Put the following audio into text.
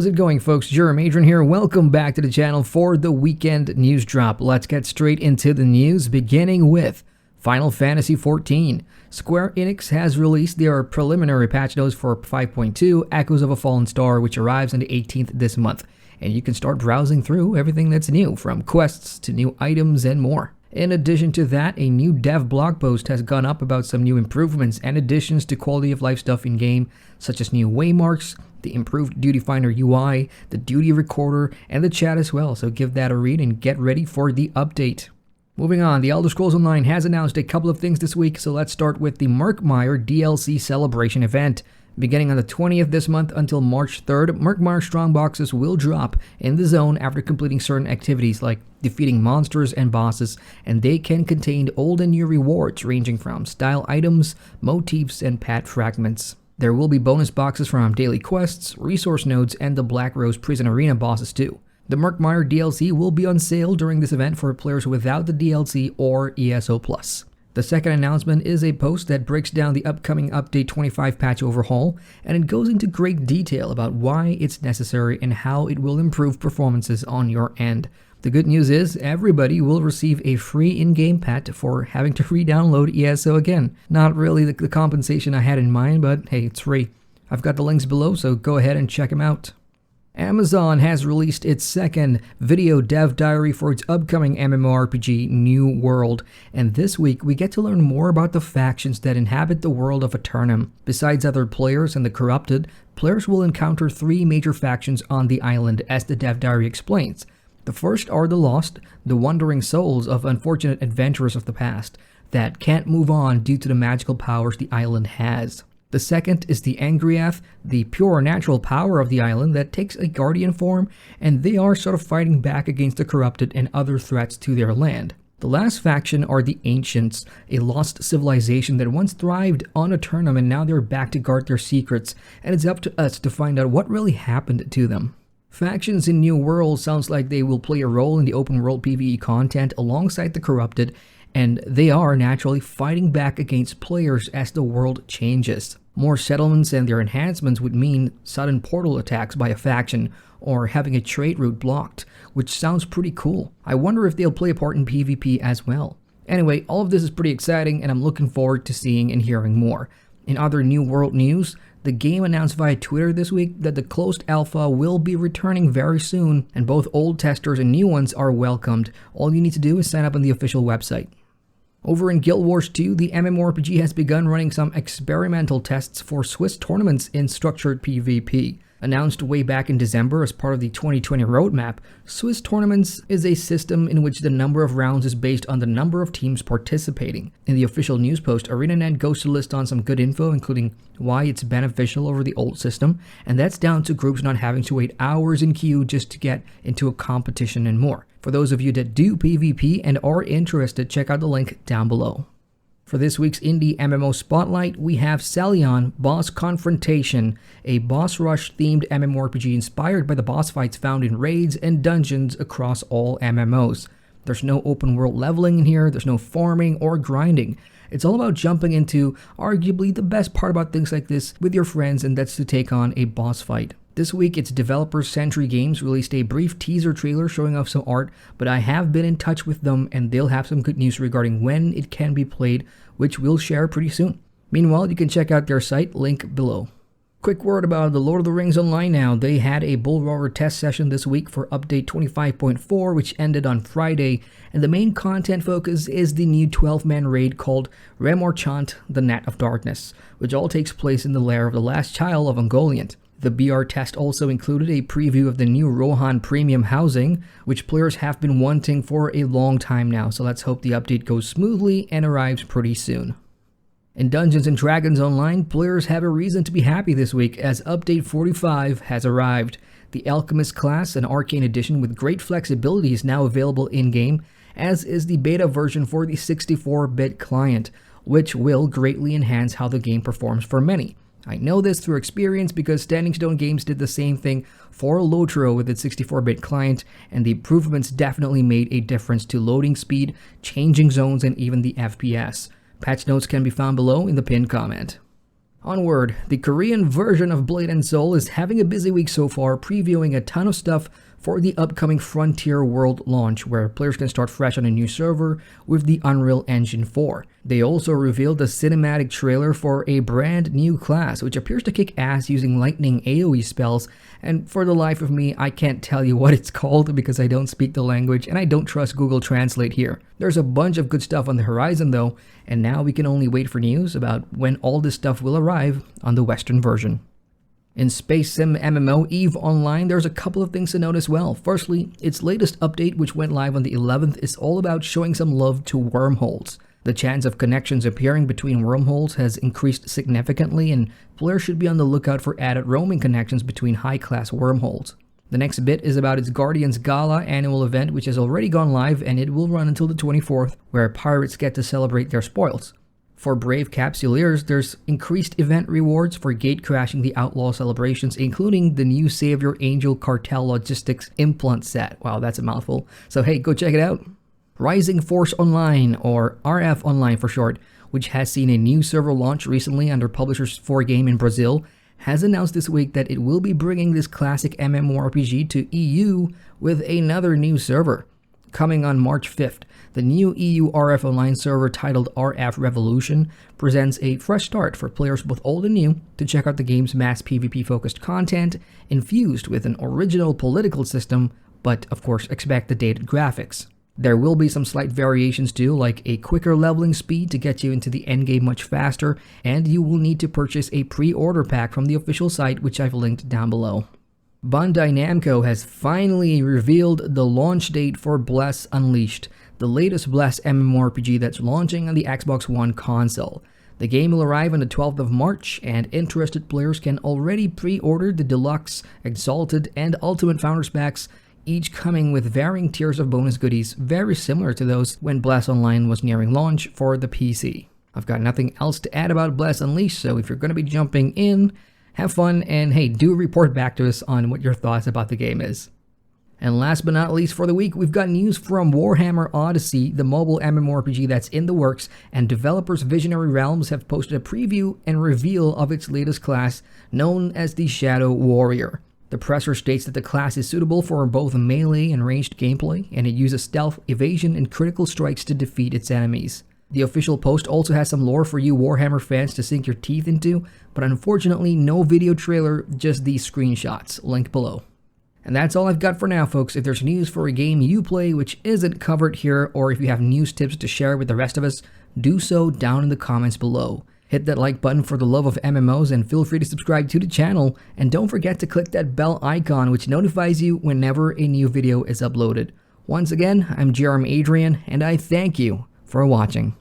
How's it going, folks? Adrian here. Welcome back to the channel for the weekend news drop. Let's get straight into the news, beginning with Final Fantasy XIV. Square Enix has released their preliminary patch notes for 5.2, Echoes of a Fallen Star, which arrives on the 18th this month. And you can start browsing through everything that's new, from quests to new items and more. In addition to that, a new dev blog post has gone up about some new improvements and additions to quality of life stuff in-game, such as new waymarks, the improved Duty Finder UI, the Duty Recorder, and the chat as well, so give that a read and get ready for the update. Moving on, The Elder Scrolls Online has announced a couple of things this week, so let's start with the MURKMIRE DLC celebration event. Beginning on the 20th this month until March 3rd, MURKMIRE strongboxes will drop in the zone after completing certain activities like defeating monsters and bosses, and they can contain old and new rewards ranging from style items, motifs, and pad fragments. There will be bonus boxes from daily quests, resource nodes, and the Black Rose Prison Arena bosses too. The MURKMIRE DLC will be on sale during this event for players without the DLC or ESO+. The second announcement is a post that breaks down the upcoming Update 25 patch overhaul, and it goes into great detail about why it's necessary and how it will improve performances on your end. The good news is everybody will receive a free in-game pet for having to re-download ESO again. Not really the compensation I had in mind, but hey, it's free. I've got the links below, so go ahead and check them out. Amazon has released its second video dev diary for its upcoming MMORPG New World, and this week we get to learn more about the factions that inhabit the world of Aeternum. Besides other players and the corrupted, players will encounter three major factions on the island, as the dev diary explains. The first are the lost, the wandering souls of unfortunate adventurers of the past that can't move on due to the magical powers the island has. The second is the Angriath, the pure natural power of the island that takes a guardian form, and they are sort of fighting back against the corrupted and other threats to their land. The last faction are the Ancients, a lost civilization that once thrived on Aeternum and now they're back to guard their secrets, and it's up to us to find out what really happened to them. Factions in New World sounds like they will play a role in the open world PvE content alongside the corrupted, and they are naturally fighting back against players as the world changes. More settlements and their enhancements would mean sudden portal attacks by a faction, or having a trade route blocked, which sounds pretty cool. I wonder if they'll play a part in PvP as well. Anyway, all of this is pretty exciting, and I'm looking forward to seeing and hearing more. In other New World news, the game announced via Twitter this week that the closed alpha will be returning very soon, and both old testers and new ones are welcomed. All you need to do is sign up on the official website. Over in Guild Wars 2, the MMORPG has begun running some experimental tests for Swiss tournaments in structured PvP. Announced way back in December as part of the 2020 roadmap, Swiss Tournaments is a system in which the number of rounds is based on the number of teams participating. In the official news post, ArenaNet goes to list on some good info, including why it's beneficial over the old system, and that's down to groups not having to wait hours in queue just to get into a competition and more. For those of you that do PvP and are interested, check out the link down below. For this week's Indie MMO Spotlight, we have CELLYON Boss Confrontation, a boss rush themed MMORPG inspired by the boss fights found in raids and dungeons across all MMOs. There's no open world leveling in here, there's no farming or grinding. It's all about jumping into arguably the best part about things like this with your friends, and that's to take on a boss fight. This week, its developer Sentry Games released a brief teaser trailer showing off some art, but I have been in touch with them and they'll have some good news regarding when it can be played, which we'll share pretty soon. Meanwhile, you can check out their site, link below. Quick word about the Lord of the Rings Online now. They had a Bull Roar test session this week for update 25.4, which ended on Friday, and the main content focus is the new 12-man raid called Remorchant, the Net of Darkness, which all takes place in the lair of the last child of Ungoliant. The BR test also included a preview of the new ROHAN premium housing, which players have been wanting for a long time now, so let's hope the update goes smoothly and arrives pretty soon. In Dungeons & Dragons Online, players have a reason to be happy this week as Update 45 has arrived. The Alchemist class, an arcane edition with great flexibility, is now available in-game, as is the beta version for the 64-bit client, which will greatly enhance how the game performs for many. I know this through experience because Standing Stone Games did the same thing for LOTRO with its 64-bit client, and the improvements definitely made a difference to loading speed, changing zones, and even the FPS. Patch notes can be found below in the pinned comment. Onward, the Korean version of Blade & Soul is having a busy week so far, previewing a ton of stuff for the upcoming Frontier World launch, where players can start fresh on a new server with the Unreal Engine 4. They also revealed a cinematic trailer for a brand new class, which appears to kick ass using lightning AoE spells, and for the life of me, I can't tell you what it's called because I don't speak the language and I don't trust Google Translate here. There's a bunch of good stuff on the horizon though, and now we can only wait for news about when all this stuff will arrive on the Western version. In Space Sim MMO EVE Online, there's a couple of things to note as well. Firstly, its latest update, which went live on the 11th, is all about showing some love to wormholes. The chance of connections appearing between wormholes has increased significantly, and players should be on the lookout for added roaming connections between high-class wormholes. The next bit is about its Guardians Gala annual event, which has already gone live, and it will run until the 24th, where pirates get to celebrate their spoils. For brave capsuleers, there's increased event rewards for gate crashing the outlaw celebrations, including the new Savior Angel Cartel Logistics implant set. Wow, that's a mouthful. So hey, go check it out. Rising Force Online, or RF Online for short, which has seen a new server launch recently under Publishers 4 Game in Brazil, has announced this week that it will be bringing this classic MMORPG to EU with another new server. Coming on March 5th, the new EU RF Online server titled RF Revolution presents a fresh start for players both old and new to check out the game's mass PvP focused content infused with an original political system, but of course expect the dated graphics. There will be some slight variations too, like a quicker leveling speed to get you into the endgame much faster, and you will need to purchase a pre-order pack from the official site, which I've linked down below. Bandai Namco has finally revealed the launch date for Bless Unleashed, the latest Bless MMORPG that's launching on the Xbox One console. The game will arrive on the 12th of March, and interested players can already pre-order the Deluxe, Exalted, and Ultimate Founders Packs, each coming with varying tiers of bonus goodies very similar to those when Bless Online was nearing launch for the PC. I've got nothing else to add about Bless Unleashed, so if you're going to be jumping in, have fun, and hey, do report back to us on what your thoughts about the game is. And last but not least for the week, we've got news from Warhammer Odyssey, the mobile MMORPG that's in the works, and developers Visionary Realms have posted a preview and reveal of its latest class, known as the Shadow Warrior. The presser states that the class is suitable for both melee and ranged gameplay, and it uses stealth, evasion, and critical strikes to defeat its enemies. The official post also has some lore for you Warhammer fans to sink your teeth into, but unfortunately no video trailer, just these screenshots, linked below. And that's all I've got for now, folks. If there's news for a game you play which isn't covered here, or if you have news tips to share with the rest of us, do so down in the comments below. Hit that like button for the love of MMOs, and feel free to subscribe to the channel, and don't forget to click that bell icon which notifies you whenever a new video is uploaded. Once again, I'm Adrian, and I thank you for watching.